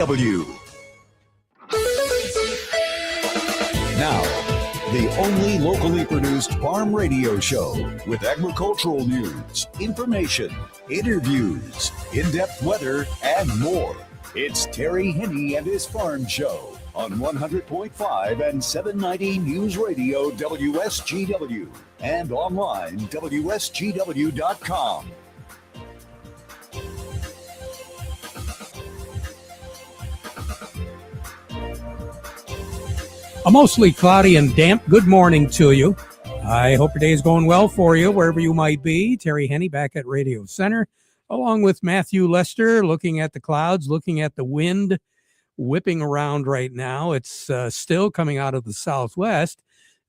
W. Now, the only locally produced farm radio show with agricultural news, information, interviews, in-depth weather, and more. It's Terry Henne and his Farm Show on 100.5 and 790 News Radio WSGW and online WSGW.com. A mostly cloudy and damp good morning to you. I hope your day is going well for you, wherever you might be. Terry Henne back at Radio Center, along with Matthew Lester, looking at the clouds, looking at the wind whipping around right now. It's still coming out of the southwest.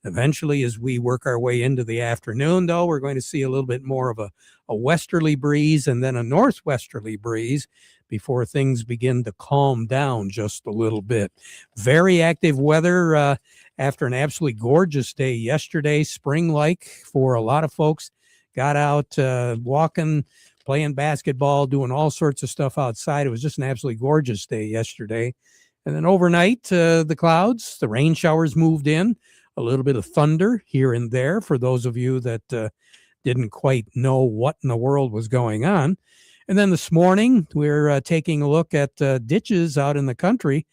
Eventually, as we work our way into the afternoon, though, we're going to see a little bit more of a westerly breeze and then a northwesterly breeze before things begin to calm down just a little bit. Very active weather after an absolutely gorgeous day yesterday, spring-like for a lot of folks. Got out walking, playing basketball, doing all sorts of stuff outside. It was just an absolutely gorgeous day yesterday. And then overnight, the clouds, the rain showers moved in, a little bit of thunder here and there for those of you that didn't quite know what in the world was going on. And then this morning, we're taking a look at ditches out in the country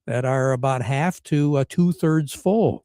that are about half to two-thirds full,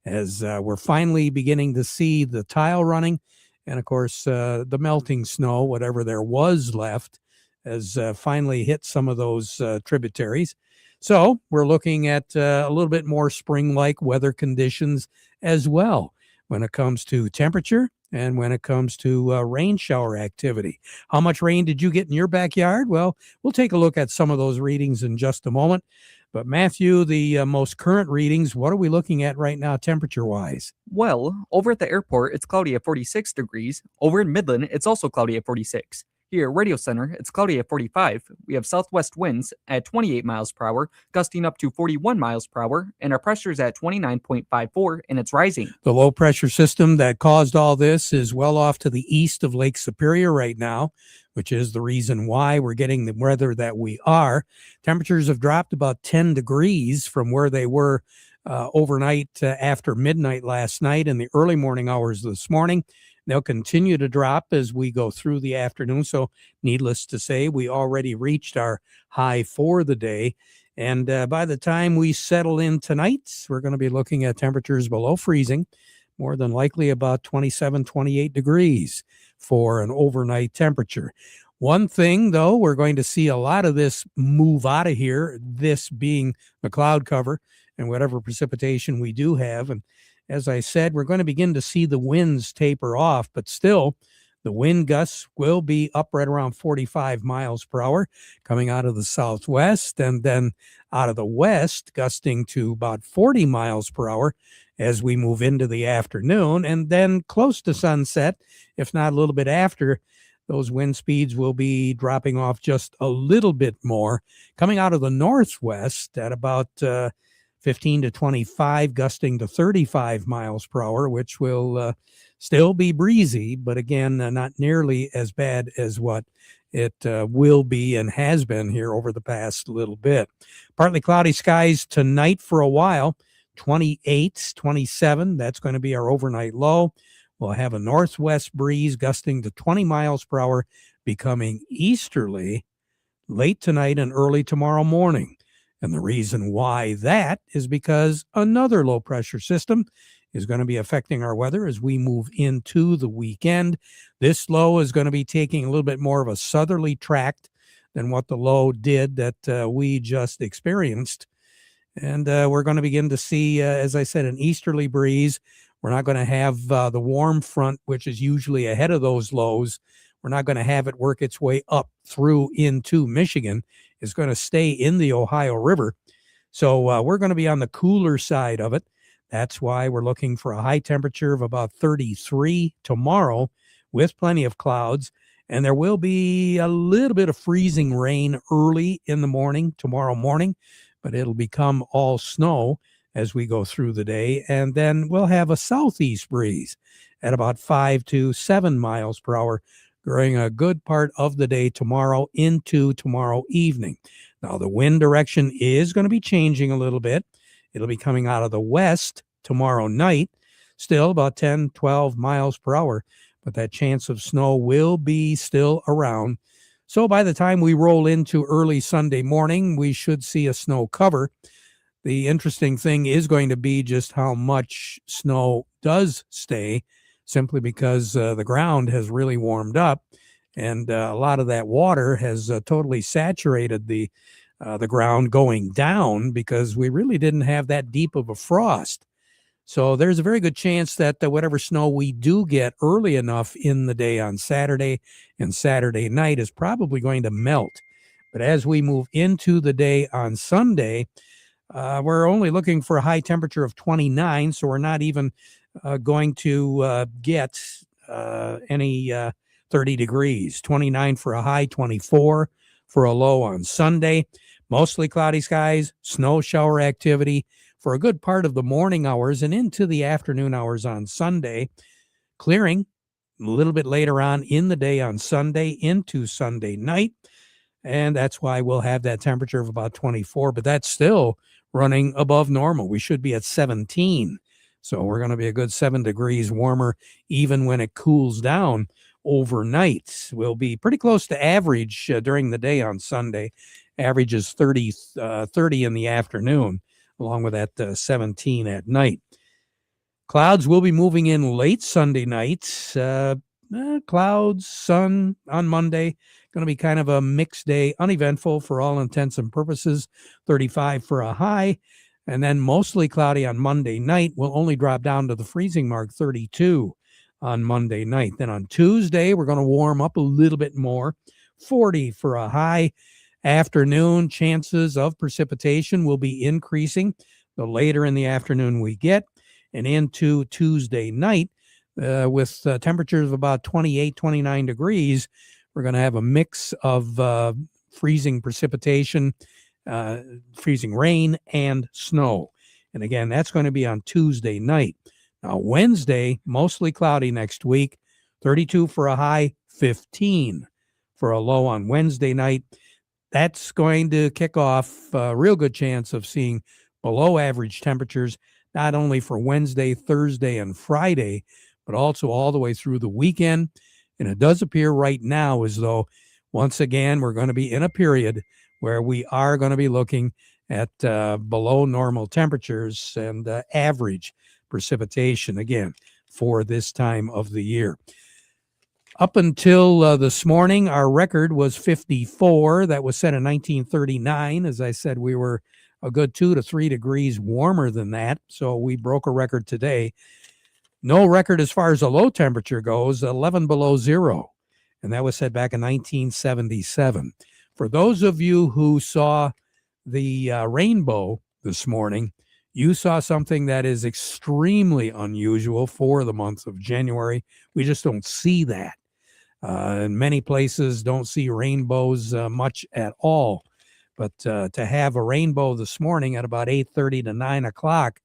as we're finally beginning to see the tile running. And, of course, the melting snow, whatever there was left, has finally hit some of those tributaries. So we're looking at a little bit more spring-like weather conditions as well when it comes to temperature and when it comes to rain shower activity. How much rain did you get in your backyard? Well, we'll take a look at some of those readings in just a moment. But Matthew, the most current readings, what are we looking at right now temperature-wise? Well, over at the airport, it's cloudy at 46 degrees. Over in Midland, it's also cloudy at 46. Here at Radio Center, it's cloudy at 45. We have southwest winds at 28 miles per hour, gusting up to 41 miles per hour, and our pressure is at 29.54, and it's rising. The low pressure system that caused all this is well off to the east of Lake Superior right now, which is the reason why we're getting the weather that we are. Temperatures have dropped about 10 degrees from where they were overnight after midnight last night and the early morning hours this morning. They'll continue to drop as we go through the afternoon. So needless to say, we already reached our high for the day. And by the time we settle in tonight, we're going to be looking at temperatures below freezing, more than likely about 27, 28 degrees for an overnight temperature. One thing, though, we're going to see a lot of this move out of here, this being the cloud cover and whatever precipitation we do have. And as I said, we're going to begin to see the winds taper off, but still the wind gusts will be up right around 45 miles per hour coming out of the southwest and then out of the west, gusting to about 40 miles per hour as we move into the afternoon. And then close to sunset, if not a little bit after, those wind speeds will be dropping off just a little bit more, coming out of the northwest at about 15 to 25, gusting to 35 miles per hour, which will still be breezy, but again, not nearly as bad as what it will be and has been here over the past little bit. Partly cloudy skies tonight for a while, 28, 27. That's going to be our overnight low. We'll have a northwest breeze gusting to 20 miles per hour, becoming easterly late tonight and early tomorrow morning. And the reason why that is because another low pressure system is going to be affecting our weather as we move into the weekend. This low is going to be taking a little bit more of a southerly tract than what the low did that we just experienced. And we're going to begin to see, as I said, an easterly breeze. We're not going to have the warm front, which is usually ahead of those lows. We're not going to have it work its way up through into Michigan. It's going to stay in the Ohio River. So we're going to be on the cooler side of it. That's why we're looking for a high temperature of about 33 tomorrow with plenty of clouds. And there will be a little bit of freezing rain early in the morning, tomorrow morning, but it'll become all snow as we go through the day. And then we'll have a southeast breeze at about 5 to 7 miles per hour during a good part of the day tomorrow into tomorrow evening. Now, the wind direction is going to be changing a little bit. It'll be coming out of the west tomorrow night, still about 10, 12 miles per hour, but that chance of snow will be still around. So by the time we roll into early Sunday morning, we should see a snow cover. The interesting thing is going to be just how much snow does stay, simply because the ground has really warmed up, and a lot of that water has totally saturated the ground going down, because we really didn't have that deep of a frost. So there's a very good chance that whatever snow we do get early enough in the day on Saturday and Saturday night is probably going to melt. But as we move into the day on Sunday, we're only looking for a high temperature of 29, so we're not even going to get any 30 degrees. 29 for a high, 24 for a low on Sunday. Mostly cloudy skies, snow shower activity for a good part of the morning hours and into the afternoon hours on Sunday. Clearing a little bit later on in the day on Sunday into Sunday night. And that's why we'll have that temperature of about 24, but that's still running above normal. We should be at 17. So we're going to be a good 7 degrees warmer even when it cools down overnight. We'll be pretty close to average during the day on Sunday. Average is 30 in the afternoon, along with that 17 at night. Clouds will be moving in late Sunday night. Clouds, sun on Monday. Going to be kind of a mixed day, uneventful for all intents and purposes. 35 for a high. And then mostly cloudy on Monday night. Will only drop down to the freezing mark, 32 on Monday night. Then on Tuesday, we're going to warm up a little bit more. 40 for a high. Afternoon, chances of precipitation will be increasing the later in the afternoon we get. And into Tuesday night, with temperatures of about 28, 29 degrees, we're going to have a mix of freezing precipitation, freezing rain, and snow. And again, that's going to be on Tuesday night. Now, Wednesday, mostly cloudy next week, 32 for a high, 15 for a low on Wednesday night. That's going to kick off a real good chance of seeing below average temperatures, not only for Wednesday, Thursday, and Friday, but also all the way through the weekend. And it does appear right now as though, once again, we're going to be in a period where we are going to be looking at below normal temperatures and average precipitation again for this time of the year. Up until this morning, our record was 54. That was set in 1939. As I said, we were a good 2 to 3 degrees warmer than that. So we broke a record today. No record as far as a low temperature goes, 11 below zero. And that was set back in 1977. For those of you who saw the rainbow this morning, you saw something that is extremely unusual for the month of January. We just don't see that. In many places, don't see rainbows much at all. But to have a rainbow this morning at about 8:30 to 9 o'clock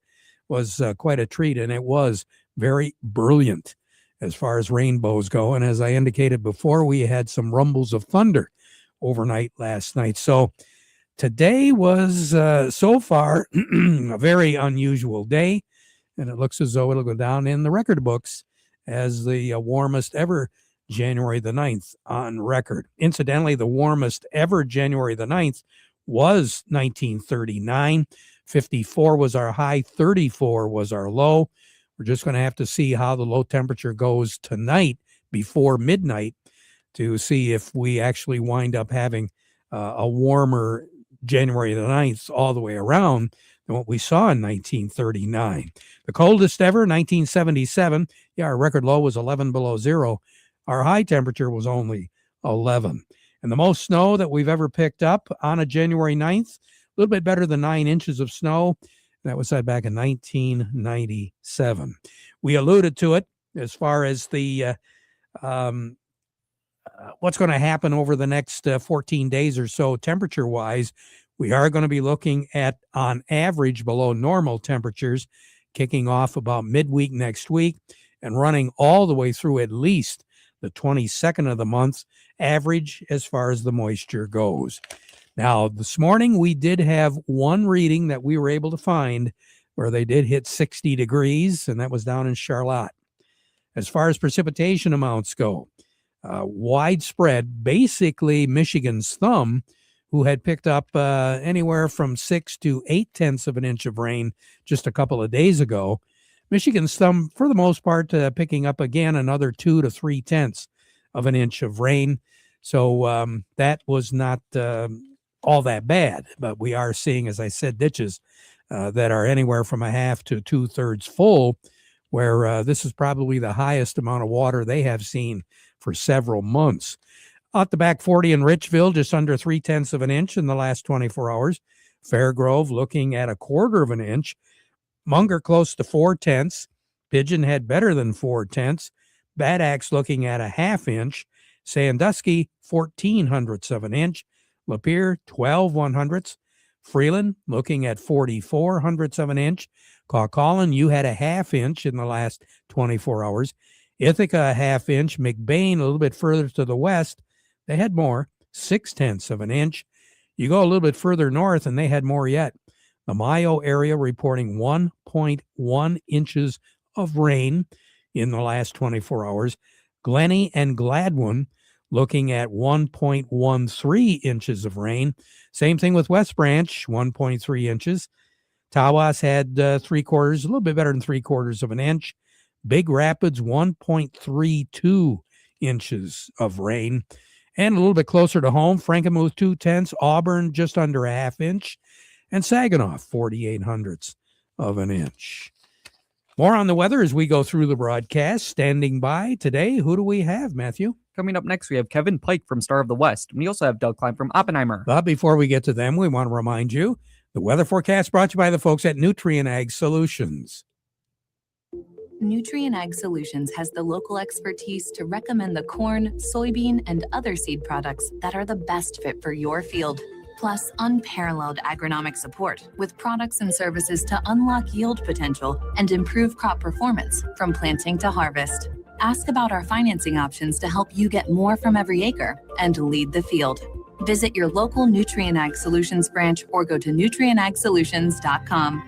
was quite a treat, and it was very brilliant as far as rainbows go. And as I indicated before, we had some rumbles of thunder overnight last night. So today was so far a very unusual day, and it looks as though it'll go down in the record books as the warmest ever January the 9th on record. Incidentally, the warmest ever January the 9th was 1939. 54 was our high, 34 was our low. We're just going to have to see how the low temperature goes tonight before midnight to see if we actually wind up having a warmer January the 9th all the way around than what we saw in 1939. The coldest ever, 1977. Yeah, our record low was 11 below zero. Our high temperature was only 11. And the most snow that we've ever picked up on a January 9th, a little bit better than 9 inches of snow. That was set back in 1997. We alluded to it as far as the what's going to happen over the next 14 days or so temperature-wise. We are going to be looking at, on average, below normal temperatures, kicking off about midweek next week and running all the way through at least the 22nd of the month, average as far as the moisture goes. Now, this morning we did have one reading that we were able to find where they did hit 60 degrees, and that was down in Charlotte. As far as precipitation amounts go, widespread, basically Michigan's thumb, who had picked up anywhere from 6 to 8/10 of an inch of rain just a couple of days ago. Michigan's thumb, for the most part, picking up again another 2 to 3/10 of an inch of rain. So that was not all that bad, but we are seeing, as I said, ditches that are anywhere from a half to 2/3 full, where this is probably the highest amount of water they have seen for several months. Out the back 40 in Richville, just under 3/10 of an inch in the last 24 hours. Fairgrove looking at 1/4 of an inch. Munger close to 4/10. Pigeon Head better than 4/10. Bad Axe looking at 1/2 inch. Sandusky 14/100 of an inch. Lapeer 12/100. Freeland looking at 44/100 of an inch. Caucaulin, you had 1/2 inch in the last 24 hours. Ithaca 1/2 inch. McBain a little bit further to the west, they had more, 6/10 of an inch. You go a little bit further north and they had more yet. The Mayo area reporting 1.1 inches of rain in the last 24 hours. Glenny and Gladwin looking at 1.13 inches of rain. Same thing with West Branch, 1.3 inches. Tawas had 3/4, a little bit better than 3/4 of an inch. Big Rapids, 1.32 inches of rain. And a little bit closer to home, Frankenmuth 2/10, Auburn just under 1/2 inch, and Saginaw 48/100 of an inch. More on the weather as we go through the broadcast. Standing by today, who do we have, Matthew? Coming up next, we have Kevin Pike from Star of the West. And we also have Doug Klein from Oppenheimer. But before we get to them, we want to remind you, the weather forecast brought to you by the folks at Nutrient Ag Solutions. Nutrient Ag Solutions has the local expertise to recommend the corn, soybean, and other seed products that are the best fit for your field. Plus, unparalleled agronomic support with products and services to unlock yield potential and improve crop performance from planting to harvest. Ask about our financing options to help you get more from every acre and lead the field. Visit your local Nutrient Ag Solutions branch or go to nutrientagsolutions.com.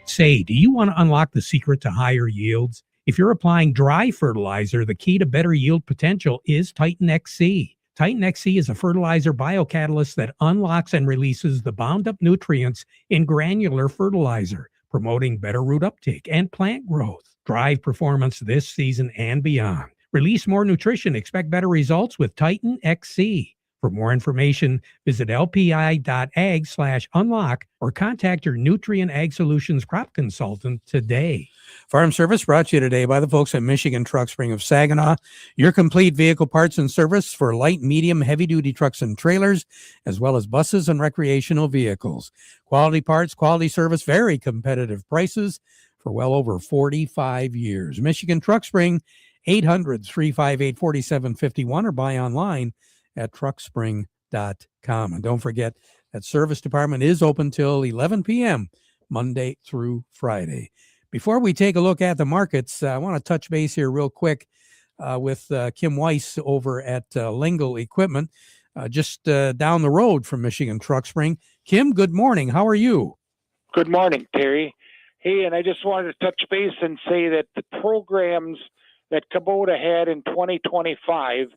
Say, do you want to unlock the secret to higher yields? If you're applying dry fertilizer, the key to better yield potential is Titan XC. Titan XC is a fertilizer biocatalyst that unlocks and releases the bound up nutrients in granular fertilizer, promoting better root uptake and plant growth. Drive performance this season and beyond. Release more nutrition. Expect better results with Titan XC. For more information, visit lpi.ag/unlock or contact your Nutrient Ag Solutions crop consultant today. Farm Service brought to you today by the folks at Michigan Truck Spring of Saginaw. Your complete vehicle parts and service for light, medium, heavy-duty trucks and trailers, as well as buses and recreational vehicles. Quality parts, quality service, very competitive prices for well over 45 years. Michigan Truck Spring, 800-358-4751 or buy online at truckspring.com. And don't forget that service department is open till 11 p.m. Monday through Friday. Before we take a look at the markets, I want to touch base here real quick with Kim Weiss over at Lingle Equipment, just down the road from Michigan Truck Spring. Kim, good morning. How are you? Good morning, Terry. Hey, and I just wanted to touch base and say that the programs that Kubota had in 2025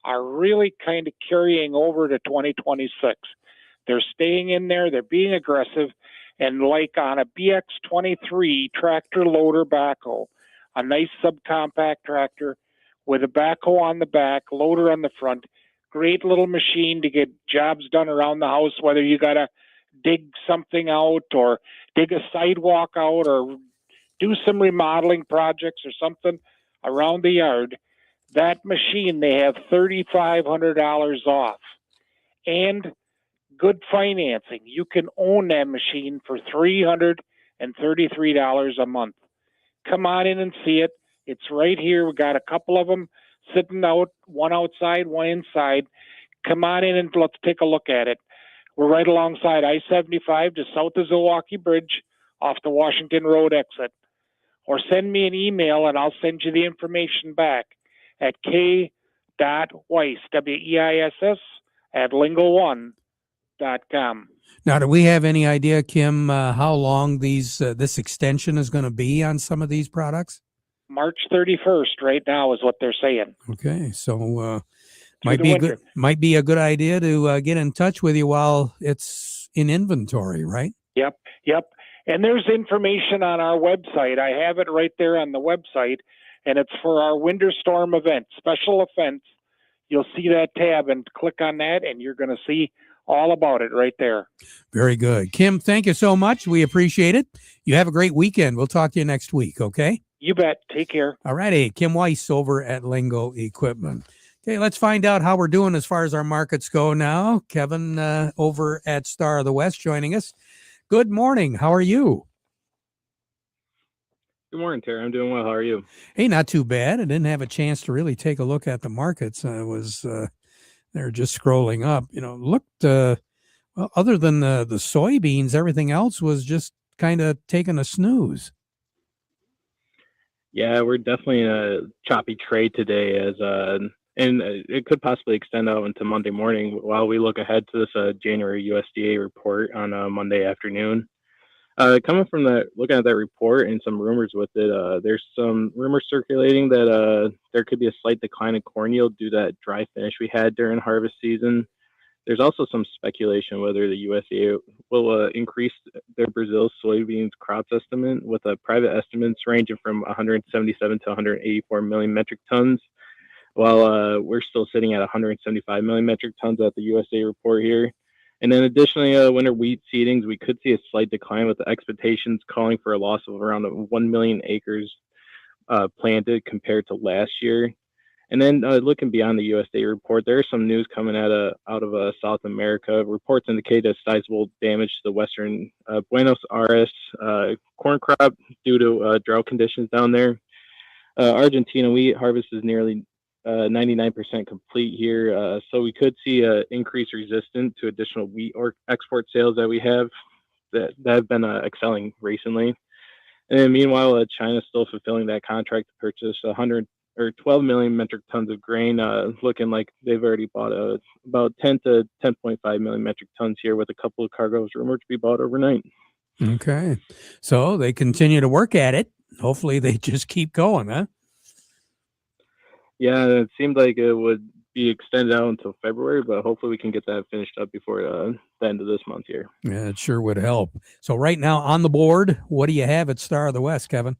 are really kind of carrying over to 2026. They're staying in there. They're being aggressive. And like on a BX23 tractor loader backhoe, a nice subcompact tractor with a backhoe on the back, loader on the front, great little machine to get jobs done around the house, whether you got to dig something out or dig a sidewalk out or do some remodeling projects or something around the yard. That machine, they have $3,500 off and good financing. You can own that machine for $333 a month. Come on in and see it. It's right here. We got a couple of them sitting out, one outside, one inside. Come on in and let's take a look at it. We're right alongside I-75 just south of Zilwaukee Bridge off the Washington Road exit. Or send me an email and I'll send you the information back at k.weiss, WEISS, at lingo1.com. Now, do we have any idea, Kim, how long this extension is going to be on some of these products? March 31st right now is what they're saying. Okay, so Might be a good idea to get in touch with you while it's in inventory, right? Yep. And there's information on our website. I have it right there on the website, and it's for our winter storm event, special events. You'll see that tab and click on that, and you're going to see all about it right there. Very good. Kim, thank you so much. We appreciate it. You have a great weekend. We'll talk to you next week, okay? You bet. Take care. All righty. Kim Weiss over at Lingo Equipment. Okay, let's find out how we're doing as far as our markets go now. Kevin over at Star of the West joining us. Good morning. How are you? Good morning, Terry. I'm doing well. How are you? Hey, not too bad. I didn't have a chance to really take a look at the markets. I was there just scrolling up. Looked well. Other than the soybeans, everything else was just kind of taking a snooze. Yeah, we're definitely in a choppy trade today, and it could possibly extend out into Monday morning while we look ahead to this January USDA report on Monday afternoon. Coming from looking at that report and some rumors with it, there's some rumors circulating that there could be a slight decline in corn yield due to that dry finish we had during harvest season. There's also some speculation whether the USDA will increase their Brazil soybeans crops estimate, with private estimates ranging from 177 to 184 million metric tons, while we're still sitting at 175 million metric tons at the USDA report here. And then additionally, winter wheat seedings, we could see a slight decline, with the expectations calling for a loss of around 1 million acres planted compared to last year. And then looking beyond the USDA report, there is some news coming out of South America. Reports indicate a sizable damage to the western Buenos Aires corn crop due to drought conditions down there. Argentina wheat harvest is nearly 99% complete here, so we could see increased resistance to additional wheat or export sales that we have that have been excelling recently. And then meanwhile, China is still fulfilling that contract to purchase 12 million metric tons of grain, looking like they've already bought about 10 to 10.5 million metric tons here, with a couple of cargoes rumored to be bought overnight. Okay, so they continue to work at it. Hopefully they just keep going, huh? Yeah, it seemed like it would be extended out until February, but hopefully we can get that finished up before the end of this month here. Yeah, it sure would help. So right now on the board, what do you have at Star of the West, Kevin?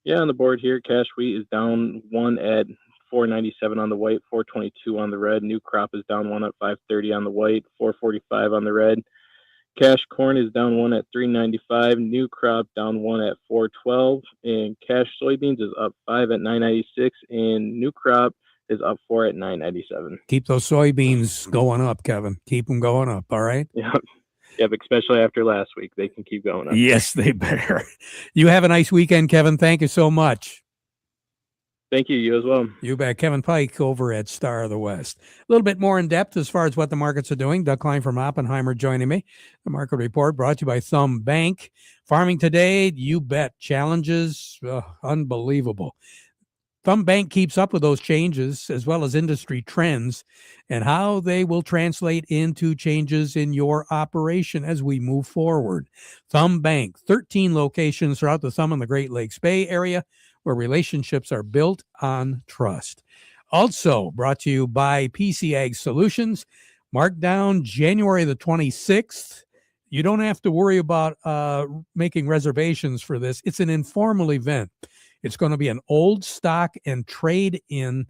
Yeah, on the board here, cash wheat is down 1 at 497 on the white, 422 on the red. New crop is down 1 at 530 on the white, 445 on the red. Cash corn is down 1 at 395. New crop down 1 at 412. And cash soybeans is up 5 at 996. And new crop is up 4 at 997. Keep those soybeans going up, Kevin. Keep them going up, all right? Yep, especially after last week. They can keep going up. Yes, they better. You have a nice weekend, Kevin. Thank you so much. Thank you. You as well. You bet. Kevin Pike over at Star of the West. A little bit more in depth as far as what the markets are doing. Doug Klein from Oppenheimer joining me. The market report brought to you by Thumb Bank. Farming today, you bet. Challenges, unbelievable. Thumb Bank keeps up with those changes as well as industry trends and how they will translate into changes in your operation as we move forward. Thumb Bank, 13 locations throughout the Thumb and the Great Lakes Bay area, where relationships are built on trust. Also brought to you by PC Ag Solutions. Mark down January the 26th. You don't have to worry about making reservations for this. It's an informal event. It's going to be an old stock and trade-in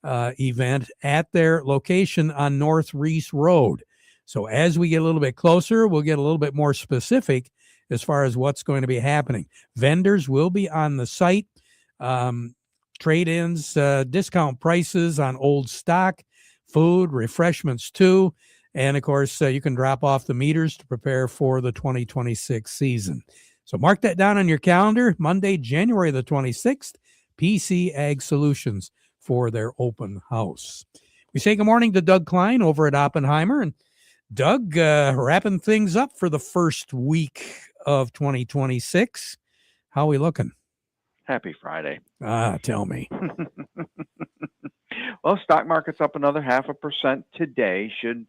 event at their location on North Reese Road. So as we get a little bit closer, we'll get a little bit more specific as far as what's going to be happening. Vendors will be on the site. Trade-ins, discount prices on old stock, food, refreshments too. And of course, you can drop off the meters to prepare for the 2026 season. So mark that down on your calendar, Monday, January the 26th, PC Ag Solutions for their open house. We say good morning to Doug Klein over at Oppenheimer. And Doug, wrapping things up for the first week of 2026. How are we looking? Happy Friday. Tell me. Well, stock market's up another 0.5% today. Should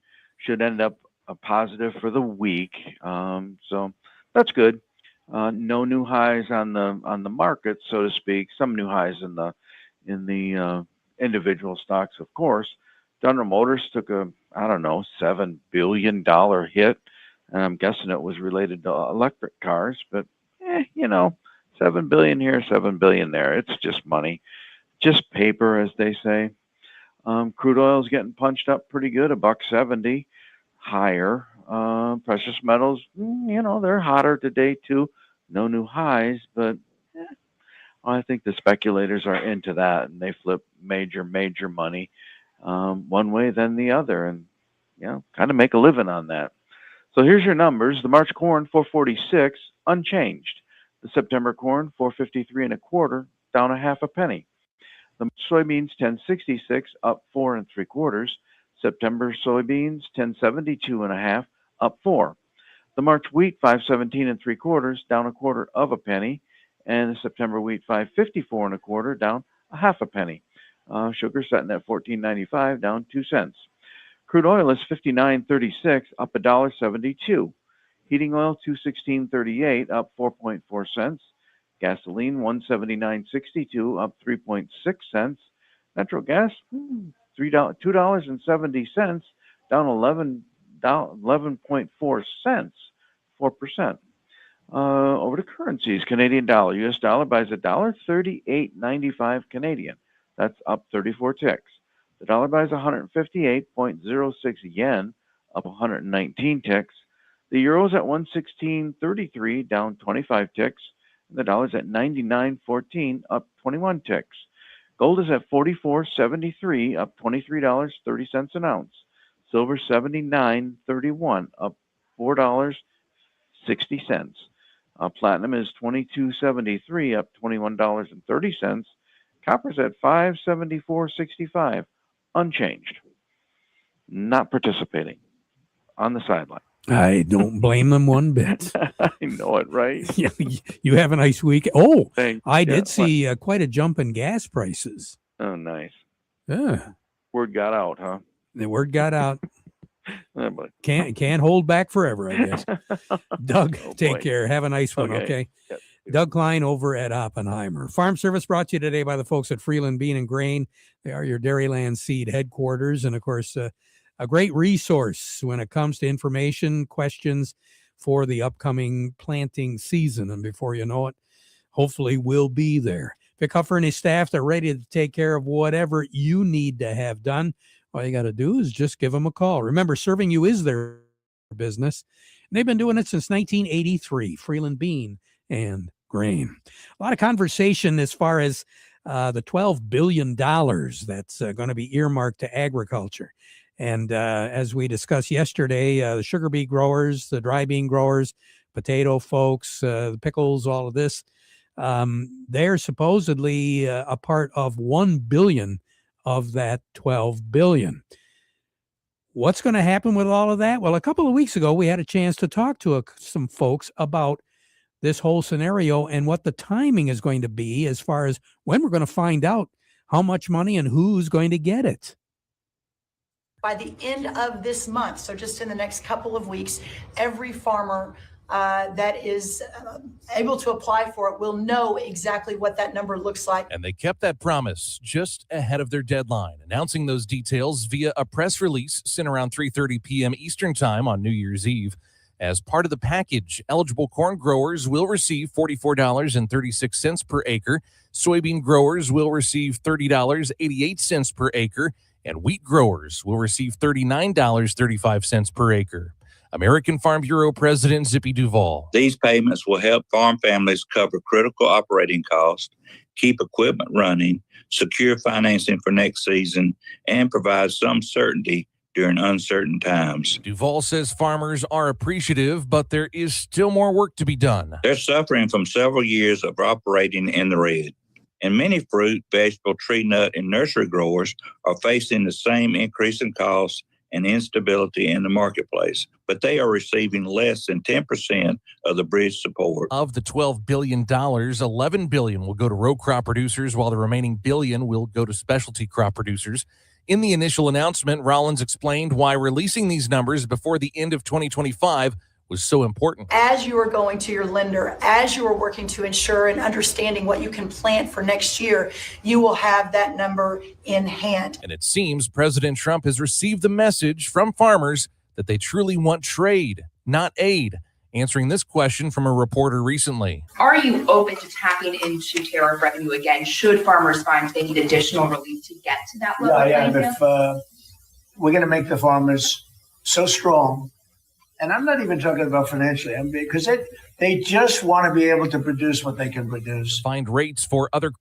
end up a positive for the week. So that's good. No new highs on the market, so to speak. Some new highs in the individual stocks, of course. General Motors took a $7 billion hit, and I'm guessing it was related to electric cars. But $7 billion here, $7 billion there. It's just money, just paper, as they say. Crude oil is getting punched up pretty good, $1.70 higher. Precious metals, they're hotter today too. No new highs, but I think the speculators are into that, and they flip major money one way then the other, and kind of make a living on that. So here's your numbers. The March corn, 446, unchanged. The September corn, 453 1/4, down 0.5 penny. The soybeans, 1066, up 4 3/4. September soybeans, 1072 1/2, up 4. The March wheat, 517 3/4, down 1/4 penny. And the September wheat, 554 1/4, down 0.5 penny. Sugar setting at $14.95, down 2 cents. Crude oil is $59.36, up $1.72. Heating oil, $216.38, up 4.4 cents. Gasoline, $179.62, up 3.6 cents. Natural gas, $2.70, down 11.4 cents, 4%. Over to currencies. Canadian dollar. U.S. dollar buys $1.3895 Canadian. That's up 34 ticks. The dollar buys 158.06 yen, up 119 ticks. The euro's at 116.33, down 25 ticks. And the dollar's at 99.14, up 21 ticks. Gold is at 44.73, up $23.30 an ounce. Silver 79.31, up $4.60. Platinum is 22.73, up $21.30. Copper's at 574.65, unchanged. Not participating. On the sideline. I don't blame them one bit. I know it, right? Yeah, you have a nice week. Oh, Thanks. I did see quite a jump in gas prices. Oh, nice. Yeah. Word got out, huh? The word got out. Oh, boy. Can't hold back forever, I guess. Doug, take care. Have a nice one, okay? Yep. Doug Klein over at Oppenheimer. Farm Service brought to you today by the folks at Freeland Bean and Grain. They are your Dairyland seed headquarters, and of course, a great resource when it comes to information, questions for the upcoming planting season. And before you know it, hopefully we'll be there. Vic Huffer and his staff, they're ready to take care of whatever you need to have done. All you got to do is just give them a call. Remember, serving you is their business. And they've been doing it since 1983, Freeland Bean and Grain. A lot of conversation as far as the $12 billion that's going to be earmarked to agriculture. And as we discussed yesterday, the sugar beet growers, the dry bean growers, potato folks, the pickles, all of this, they're supposedly a part of $1 billion of that $12 billion. What's going to happen with all of that? Well, a couple of weeks ago, we had a chance to talk to some folks about this whole scenario and what the timing is going to be as far as when we're going to find out how much money and who's going to get it. By the end of this month, so just in the next couple of weeks, every farmer that is able to apply for it will know exactly what that number looks like. And they kept that promise just ahead of their deadline, announcing those details via a press release sent around 3:30 p.m. Eastern Time on New Year's Eve. As part of the package, eligible corn growers will receive $44.36 per acre. Soybean growers will receive $30.88 per acre. And wheat growers will receive $39.35 per acre. American Farm Bureau President Zippy Duvall. These payments will help farm families cover critical operating costs, keep equipment running, secure financing for next season, and provide some certainty during uncertain times. Duvall says farmers are appreciative, but there is still more work to be done. They're suffering from several years of operating in the red. And many fruit, vegetable, tree nut, and nursery growers are facing the same increase in costs and instability in the marketplace, but they are receiving less than 10% of the bridge support. Of the $12 billion, $11 billion will go to row crop producers, while the remaining $1 billion will go to specialty crop producers. In the initial announcement, Rollins explained why releasing these numbers before the end of 2025 was so important. As you are going to your lender, as you are working to ensure and understanding what you can plant for next year, you will have that number in hand. And it seems President Trump has received the message from farmers that they truly want trade, not aid. Answering this question from a reporter recently. Are you open to tapping into tariff revenue again, should farmers find they need additional relief to get to that level? Yeah, if we're going to make the farmers so strong, and I'm not even talking about financially, because they just want to be able to produce what they can produce. Find rates for other.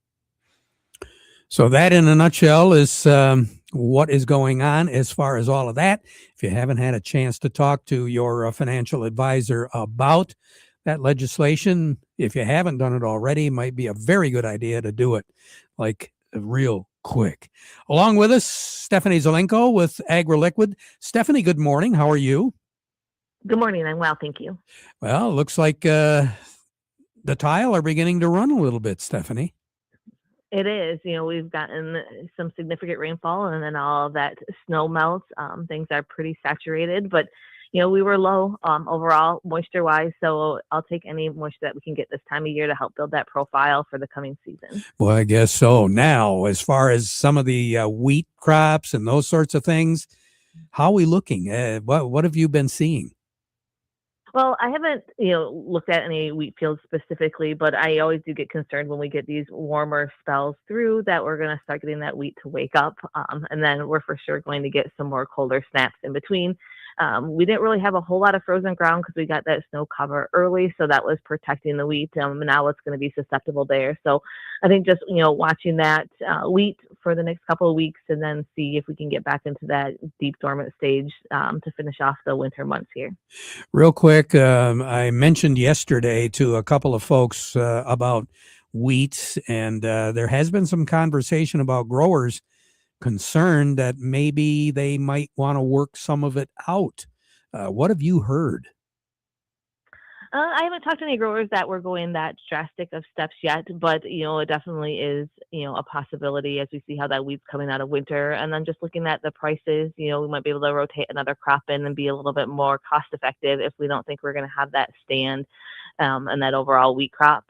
So that, in a nutshell, is what is going on as far as all of that. If you haven't had a chance to talk to your financial advisor about that legislation, if you haven't done it already, it might be a very good idea to do it like real quick. Along with us, Stephanie Zelenko with AgriLiquid. Stephanie, good morning. How are you? Good morning. I'm well, thank you. Well, it looks like the tile are beginning to run a little bit, Stephanie. It is. We've gotten some significant rainfall, and then all of that snow melts. Things are pretty saturated, but we were low overall moisture-wise, so I'll take any moisture that we can get this time of year to help build that profile for the coming season. Well, I guess so. Now, as far as some of the wheat crops and those sorts of things, how are we looking? What have you been seeing? Well, I haven't, looked at any wheat fields specifically, but I always do get concerned when we get these warmer spells through that we're going to start getting that wheat to wake up. And then we're for sure going to get some more colder snaps in between. We didn't really have a whole lot of frozen ground because we got that snow cover early, so that was protecting the wheat. Now it's going to be susceptible there. So I think just, watching that wheat for the next couple of weeks and then see if we can get back into that deep dormant stage to finish off the winter months here. Real quick, I mentioned yesterday to a couple of folks about wheat, and there has been some conversation about growers concerned that maybe they might want to work some of it out. What have you heard? I haven't talked to any growers that were going that drastic of steps yet, but it definitely is a possibility as we see how that wheat's coming out of winter, and then just looking at the prices. We might be able to rotate another crop in and be a little bit more cost effective if we don't think we're going to have that stand and that overall wheat crop.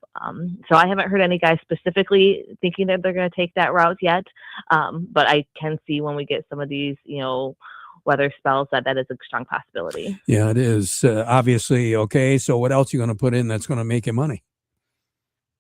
So I haven't heard any guys specifically thinking that they're going to take that route yet, but I can see when we get some of these weather spells that is a strong possibility. Yeah, it is. Obviously, okay, so what else are you going to put in that's going to make you money?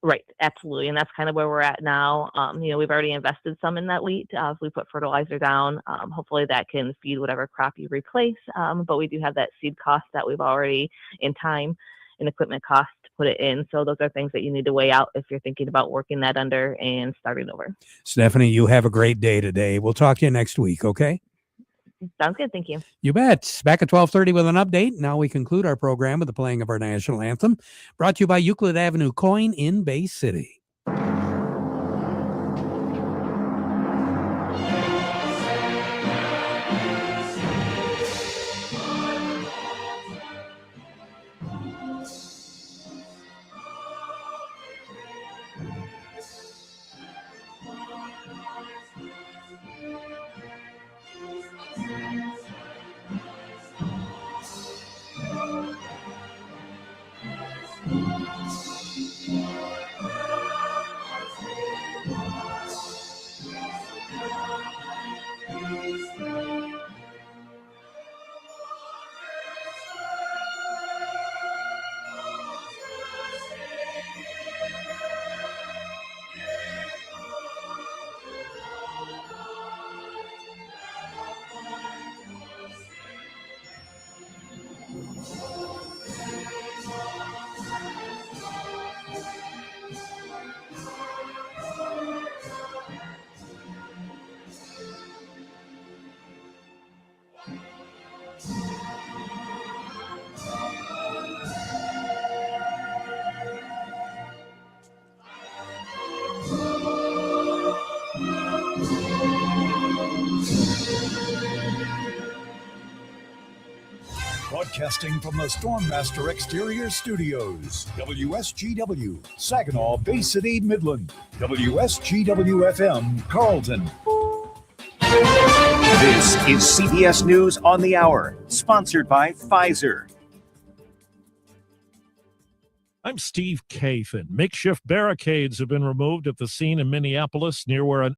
Right, absolutely, and that's kind of where we're at now. We've already invested some in that wheat. If we put fertilizer down, hopefully that can feed whatever crop you replace, but we do have that seed cost that we've already, in time and equipment cost, to put it in. So those are things that you need to weigh out if you're thinking about working that under and starting over. Stephanie, you have a great day today. We'll talk to you next week, okay? Sounds good. Thank you. You bet. Back at 12:30 with an update. Now we conclude our program with the playing of our national anthem, brought to you by Euclid Avenue Coin in Bay City. Broadcasting from the Stormmaster Exterior Studios, WSGW, Saginaw, Bay City, Midland, WSGW FM, Carlton. This is CBS News on the Hour, sponsored by Pfizer. I'm Steve Kathan. Makeshift barricades have been removed at the scene in Minneapolis near where an